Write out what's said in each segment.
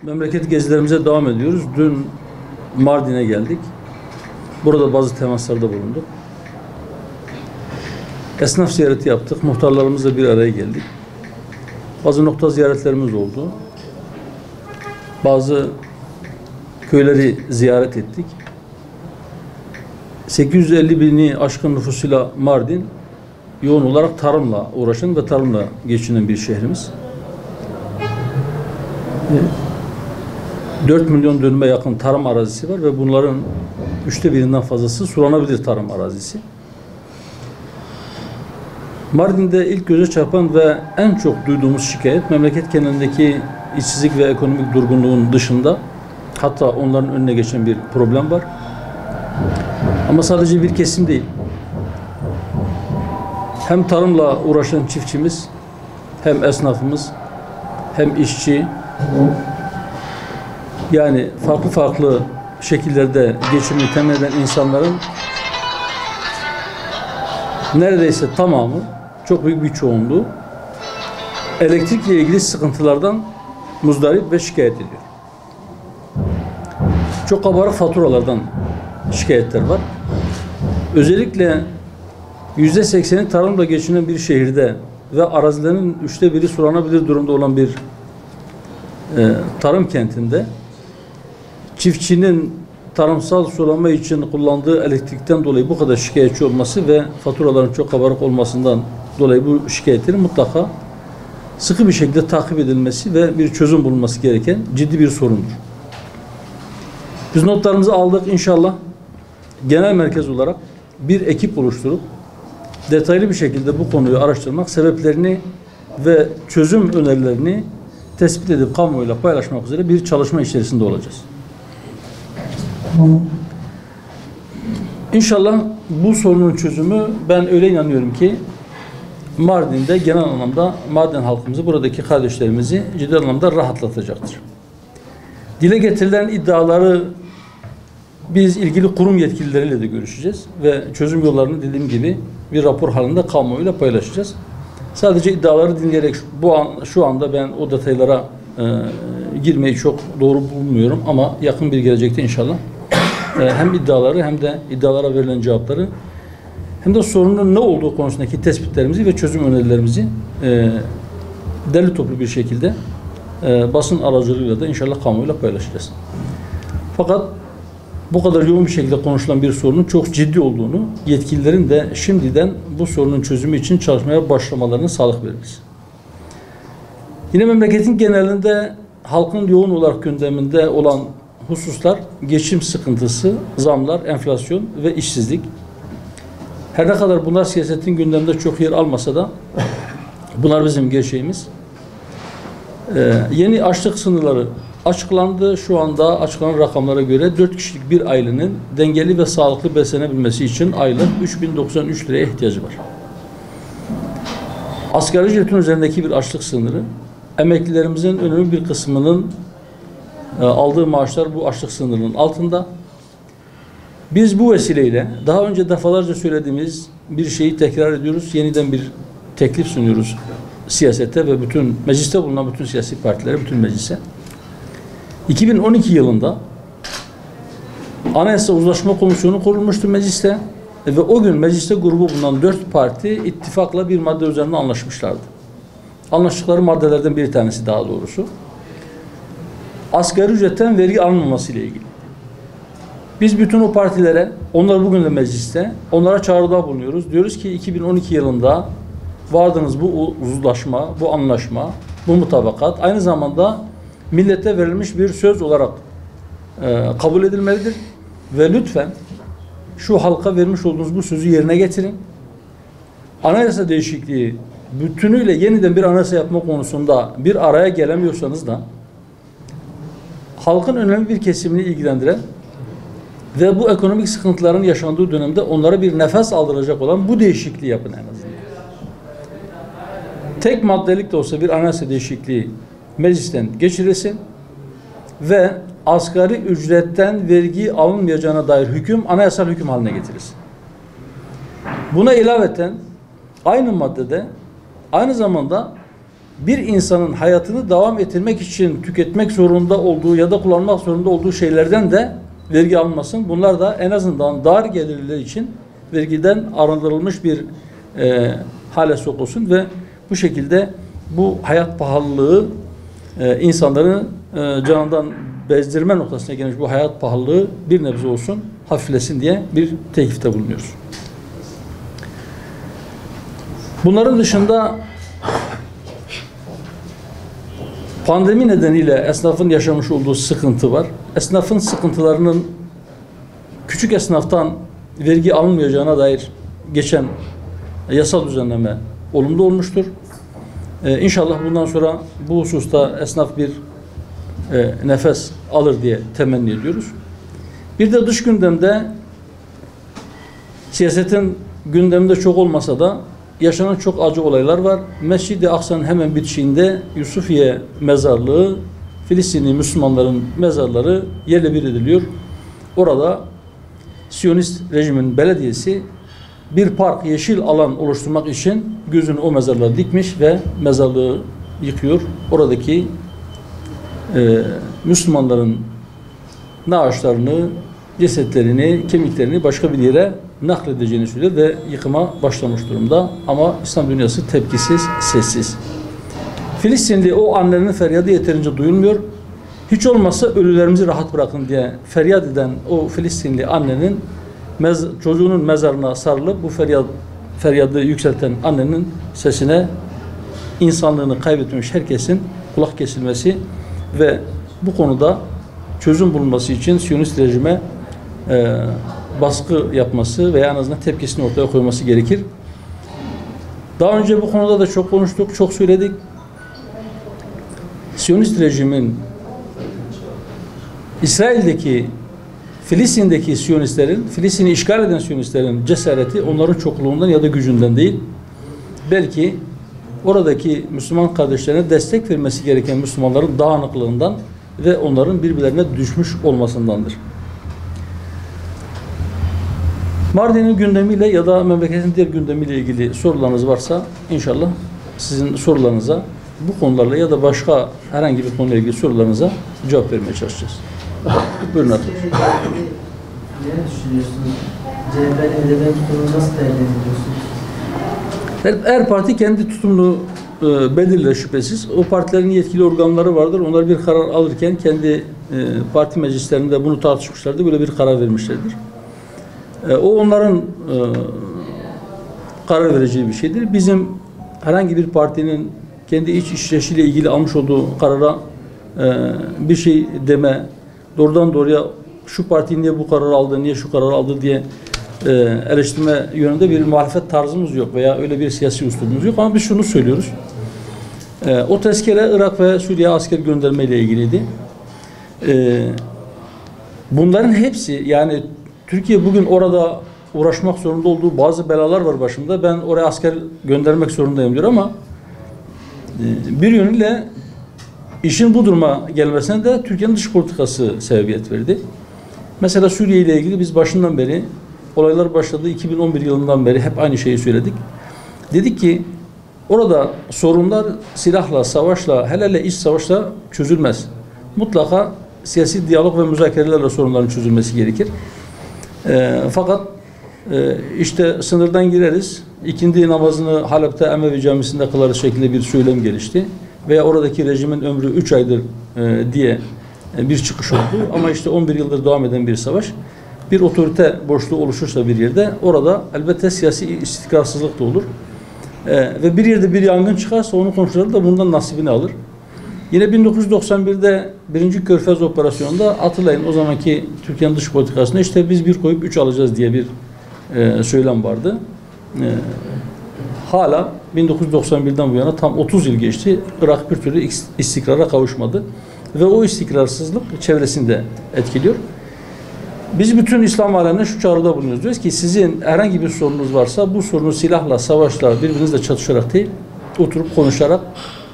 Memleket gezilerimize devam ediyoruz. Dün Mardin'e geldik. Burada bazı temaslarda bulunduk. Esnaf ziyareti yaptık. Muhtarlarımızla bir araya geldik. Bazı nokta ziyaretlerimiz oldu. Bazı köyleri ziyaret ettik. 850 bini aşkın nüfusuyla Mardin yoğun olarak tarımla uğraşan ve tarımla geçinen bir şehrimiz. 4 milyon dönüme yakın tarım arazisi var ve bunların 1/3'ünden fazlası sulanabilir tarım arazisi. Mardin'de ilk göze çarpan ve en çok duyduğumuz şikayet memleket genelindeki işsizlik ve ekonomik durgunluğun dışında, hatta onların önüne geçen bir problem var. Ama sadece bir kesim değil. Hem tarımla uğraşan çiftçimiz, hem esnafımız, hem işçi, yani farklı şekillerde geçimini temin eden insanların neredeyse tamamı, çok büyük bir çoğunluğu elektrikle ilgili sıkıntılardan muzdarip ve şikayet ediyor. Çok kabarık faturalardan şikayetler var. Özellikle %80'i tarımla geçinen bir şehirde ve arazilerin 1/3 sulanabilir durumda olan bir tarım kentinde çiftçinin tarımsal sulama için kullandığı elektrikten dolayı bu kadar şikayetçi olması ve faturaların çok kabarık olmasından dolayı bu şikayetlerin mutlaka sıkı bir şekilde takip edilmesi ve bir çözüm bulunması gereken ciddi bir sorundur. Biz notlarımızı aldık. İnşallah genel merkez olarak bir ekip oluşturup detaylı bir şekilde bu konuyu araştırmak, sebeplerini ve çözüm önerilerini tespit edip kamuoyuyla paylaşmak üzere bir çalışma içerisinde olacağız. İnşallah bu sorunun çözümü, ben öyle inanıyorum ki Mardin'de genel anlamda Mardin halkımızı, buradaki kardeşlerimizi ciddi anlamda rahatlatacaktır. Dile getirilen iddiaları biz ilgili kurum yetkilileriyle de görüşeceğiz ve çözüm yollarını dediğim gibi bir rapor halinde kamuoyuyla paylaşacağız. Sadece iddiaları dinleyerek şu anda ben o detaylara girmeyi çok doğru bulmuyorum ama yakın bir gelecekte inşallah hem iddiaları hem de iddialara verilen cevapları hem de sorunun ne olduğu konusundaki tespitlerimizi ve çözüm önerilerimizi derli toplu bir şekilde basın aracılığıyla da inşallah kamuoyuyla paylaşacağız. Fakat bu kadar yoğun bir şekilde konuşulan bir sorunun çok ciddi olduğunu, yetkililerin de şimdiden bu sorunun çözümü için çalışmaya başlamalarına sağlık veririz. Yine memleketin genelinde halkın yoğun olarak gündeminde olan hususlar geçim sıkıntısı, zamlar, enflasyon ve işsizlik. Her ne kadar bunlar siyasetin gündeminde çok yer almasa da bunlar bizim gerçeğimiz. Yeni açlık sınırları açıklandı. Şu anda açıklanan rakamlara göre 4 kişilik bir ailenin dengeli ve sağlıklı beslenebilmesi için aylık 3093 liraya ihtiyacı var. Asgari ücretin üzerindeki bir açlık sınırı, emeklilerimizin önemli bir kısmının aldığı maaşlar bu açlık sınırının altında. Biz bu vesileyle daha önce defalarca söylediğimiz bir şeyi tekrar ediyoruz. Yeniden bir teklif sunuyoruz siyasete ve bütün mecliste bulunan bütün siyasi partilere, bütün meclise. 2012 yılında Anayasa Uzlaşma Komisyonu kurulmuştu mecliste ve o gün mecliste grubu bulunan 4 parti ittifakla bir madde üzerinde anlaşmışlardı. Anlaştıkları maddelerden bir tanesi daha doğrusu asgari ücretten vergi alınmaması ile ilgili. Biz bütün o partilere, onlar bugün de mecliste, onlara çağrıda bulunuyoruz. Diyoruz ki 2012 yılında vardığınız bu uzlaşma, bu anlaşma, bu mutabakat aynı zamanda millete verilmiş bir söz olarak kabul edilmelidir. Ve lütfen şu halka vermiş olduğunuz bu sözü yerine getirin. Anayasa değişikliği bütünüyle yeniden bir anayasa yapma konusunda bir araya gelemiyorsanız da halkın önemli bir kesimini ilgilendiren ve bu ekonomik sıkıntıların yaşandığı dönemde onlara bir nefes aldıracak olan bu değişikliği yapın en azından. Tek maddelik de olsa bir anayasa değişikliği meclisten geçirilsin ve asgari ücretten vergi alınmayacağına dair hüküm anayasal hüküm haline getirilsin. Buna ilaveten aynı maddede aynı zamanda bir insanın hayatını devam ettirmek için tüketmek zorunda olduğu ya da kullanmak zorunda olduğu şeylerden de vergi alınmasın. Bunlar da en azından dar gelirliler için vergiden arındırılmış bir hale sokulsun ve bu şekilde bu hayat pahalılığı insanların canından bezdirme noktasına gelmiş bu hayat pahalılığı bir nebze olsun hafiflesin diye bir teklifte bulunuyoruz. Bunların dışında pandemi nedeniyle esnafın yaşamış olduğu sıkıntı var. Esnafın sıkıntılarının küçük esnaftan vergi alınmayacağına dair geçen yasal düzenleme olumlu olmuştur. İnşallah bundan sonra bu hususta esnaf bir nefes alır diye temenni ediyoruz. Bir de dış gündemde siyasetin gündeminde çok olmasa da yaşanan çok acı olaylar var. Mescid-i Aksa'nın hemen bitişiğinde Yusufiye mezarlığı, Filistinli Müslümanların mezarları yerle bir ediliyor. Orada Siyonist rejimin belediyesi bir park, yeşil alan oluşturmak için gözünü o mezarlığa dikmiş ve mezarlığı yıkıyor. Oradaki Müslümanların naaşlarını, cesetlerini, kemiklerini başka bir yere nakledeceğini söylüyor ve yıkıma başlamış durumda. Ama İslam dünyası tepkisiz, sessiz. Filistinli o annenin feryadı yeterince duyulmuyor. Hiç olmazsa ölülerimizi rahat bırakın diye feryat eden o Filistinli annenin çocuğunun mezarına sarılıp bu feryadı yükselten annenin sesine insanlığını kaybetmiş herkesin kulak kesilmesi ve bu konuda çözüm bulunması için Siyonist rejime baskı yapması veya en azından tepkisini ortaya koyması gerekir. Daha önce bu konuda da çok konuştuk, çok söyledik. Siyonist rejimin İsrail'deki, Filistin'deki Siyonistlerin, Filistin'i işgal eden Siyonistlerin cesareti onların çokluğundan ya da gücünden değil, belki oradaki Müslüman kardeşlerine destek vermesi gereken Müslümanların dağınıklığından ve onların birbirlerine düşmüş olmasındandır. Mardin'in gündemiyle ya da memleketin diğer gündemiyle ilgili sorularınız varsa inşallah sizin sorularınıza bu konularla ya da başka herhangi bir konuyla ilgili sorularınıza cevap vermeye çalışacağız. Buyurun Atilla. Ne düşünüyorsunuz? CHP'nin edebiyen tutumunu nasıl değerlendiriyorsunuz? Her parti kendi tutumunu belirler şüphesiz. O partilerin yetkili organları vardır. Onlar bir karar alırken kendi parti meclislerinde bunu tartışmışlardır. Böyle bir karar vermişlerdir. O onların karar vereceği bir şeydir. Bizim herhangi bir partinin kendi iç işleyişiyle ilgili almış olduğu karara bir şey deme, doğrudan doğruya şu parti niye bu kararı aldı, niye şu kararı aldı diye eleştirme yönünde bir muhalefet tarzımız yok veya öyle bir siyasi üslubumuz yok. Ama biz şunu söylüyoruz. O tezkere Irak ve Suriye asker gönderme ile ilgiliydi. Bunların hepsi, yani Türkiye bugün orada uğraşmak zorunda olduğu bazı belalar var başımda. Ben oraya asker göndermek zorundayım diyor ama bir yönüyle işin bu duruma gelmesine de Türkiye'nin dış politikası sebebiyet verdi. Mesela Suriye ile ilgili biz başından beri, olaylar başladı 2011 yılından beri hep aynı şeyi söyledik. Dedik ki orada sorunlar silahla, savaşla, hele iç savaşla çözülmez. Mutlaka siyasi diyalog ve müzakerelerle sorunların çözülmesi gerekir. Fakat işte sınırdan gireriz, ikindi namazını Halep'te Emevi Camisi'nde kılarız şeklinde bir söylem gelişti. Veya oradaki rejimin ömrü 3 aydır diye bir çıkış oldu. Ama işte 11 yıldır devam eden bir savaş, bir otorite boşluğu oluşursa bir yerde, orada elbette siyasi istikrarsızlık da olur. Ve bir yerde bir yangın çıkarsa onun komşuları da bundan nasibini alır. Yine 1991'de 1. Körfez Operasyonu'nda hatırlayın, o zamanki Türkiye'nin dış politikasında işte biz bir koyup 3 alacağız diye bir söylem vardı. Hala 1991'den bu yana tam 30 yıl geçti. Irak bir türlü istikrara kavuşmadı. Ve o istikrarsızlık çevresini de etkiliyor. Biz bütün İslam alemine şu çağrıda bulunuyoruz. Diyoruz ki sizin herhangi bir sorunuz varsa bu sorunu silahla, savaşla, birbirinizle çatışarak değil, oturup konuşarak,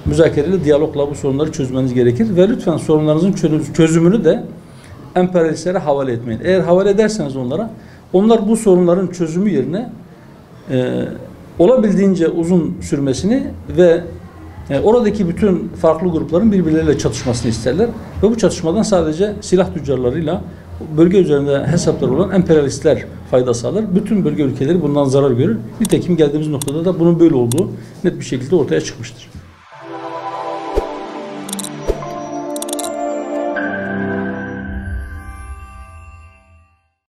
müzakereyle, diyalogla bu sorunları çözmeniz gerekir. Ve lütfen sorunlarınızın çözümünü de emperyalistlere havale etmeyin. Eğer havale ederseniz onlara, onlar bu sorunların çözümü yerine olabildiğince uzun sürmesini ve Oradaki bütün farklı grupların birbirleriyle çatışmasını isterler ve bu çatışmadan sadece silah tüccarlarıyla bölge üzerinde hesapları olan emperyalistler fayda sağlar. Bütün bölge ülkeleri bundan zarar görür. Nitekim geldiğimiz noktada da bunun böyle olduğu net bir şekilde ortaya çıkmıştır.